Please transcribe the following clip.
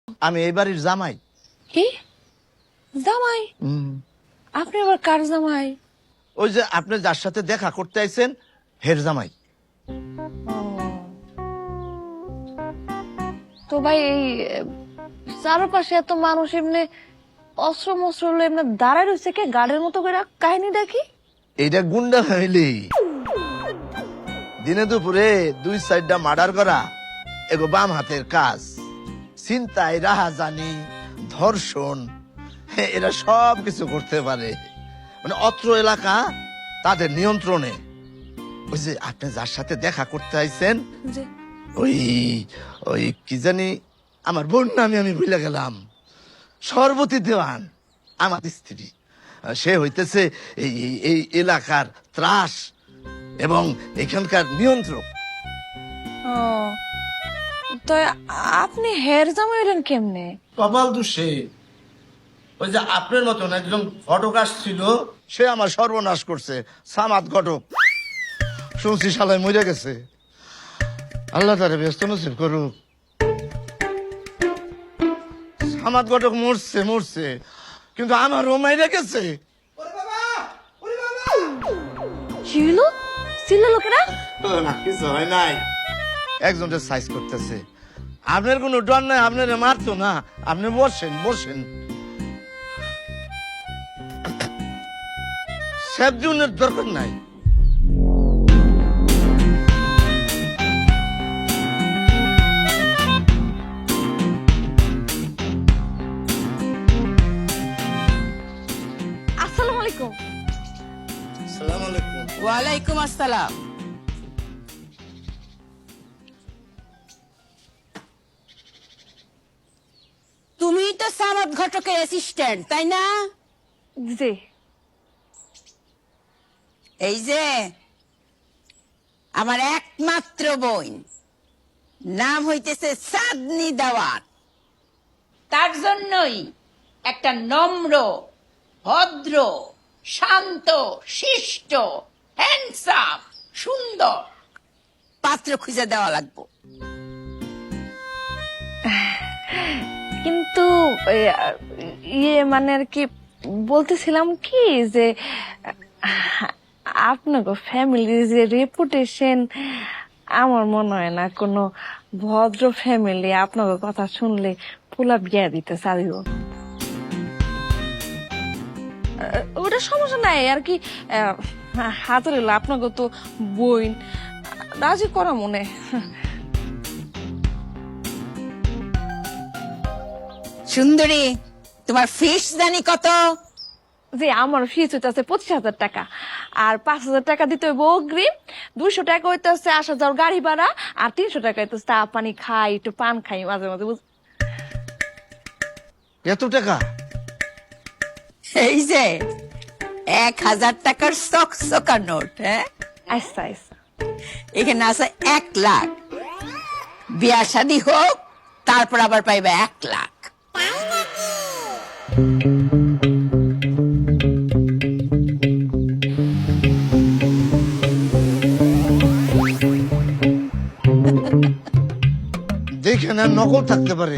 আমি এই বাড়ির জামাই। কি জামাই? আপনি আবার কার জামাই? ওই যে আপনি যার সাথে দেখা করতে আইছেন হের জামাই। তো ভাই এই চারপাশে এত মানুষ এমনি অস্ত্র মস্ত্র হলো এমনি দাঁড়ায় রয়েছে কে গাড়ির মতো করে? কাহিনী দেখি। এইটা গুন্ডা ফ্যামিলি। দিনে দুপুরে 2-4টা মার্ডার করা এগো বাম হাতের কাজ। চিন্তায় রাহাজানি, ধর্ষণ, এরা সব কিছু করতে পারে। মানে অত্র এলাকা তাদের নিয়ন্ত্রণে। ওই যে আপনি যার সাথে দেখা করতে আইছেন যে ওই ওই কি জানি আমার বোন নামে আমি ভুলে গেলাম। সর্বতী দেওয়ান আমার স্ত্রী। সে হইতেছে এই এই এলাকার ত্রাস এবং এখানকার নিয়ন্ত্রক। ও, তো আপনি হের জামাই হলেন কেমনে? কপাল দুষে ওই যে আপনার মতন একজন ঘটক ছিল, সে আমার সর্বনাশ করছে। সামাদ ঘটক, শুনছি শালায় মরে গেছে। আল্লাহ তারে ব্যস্ত নসিব করুক। সামাদ ঘটক মরছে মরছে, কিন্তু আমার ও মাইরে গেছে। কি হলো? ছিল লোকেরা? না কিছু হয় নাই, একজনের সাইজ করতেছে। আপনার কোনো ডর নাই, আপনার মারতো না। আপনি বসেন বসেন। সেফজুনের দরকার নাই। আসসালামু আলাইকুম। আসসালামু আলাইকুম। ওয়ালাইকুম আসসালাম। তুমি তো সামাদ ঘটকের অ্যাসিস্ট্যান্ট তাই না? জি। এই যে আমার একমাত্র বোন, নাম হইতেছে চাঁদনি দেওয়ান। তার জন্যই একটা নম্র, ভদ্র, শান্ত, শিষ্ট, হ্যান্ডসাম, সুন্দর পাত্র খুঁজে দেওয়া লাগবো। কিন্তু ইয়ে মানে আর কি বলতেছিলাম কি যে আপনাকে ফ্যামিলির যে রেপুটেশন, আমার মনে হয় না কোনো ভদ্র ফ্যামিলি আপনাকে কথা শুনলে পোলা বিয়া দিতে চাইব। ওটা সমস্যা নাই আর কি। হাতের হলো আপনাকে তো বইন রাজি করা মনে। সুন্দরী, তোমার ফিস জানি কত? যে আমার ফিস হইতেছে 25,000 টাকা, আর 5,000 টাকা দিতে হইব অগ্রিম, 200 টাকা হইতেছে আসা যাওয়ার গাড়ি ভাড়া, আর 300 টাকা হইতেছে চা পানি খাই, একটু পান খাই মাঝে মাঝে। এত টাকা? এই যে 1,000 টাকার চকচকা নোট। হ্যাঁ, আচ্ছা আচ্ছা। এখানে আছে 1 লাখ। বিয়া শাদী হোক, তারপর আবার পাইবে 1 লাখ। যেখানে নকল থাকতে পারে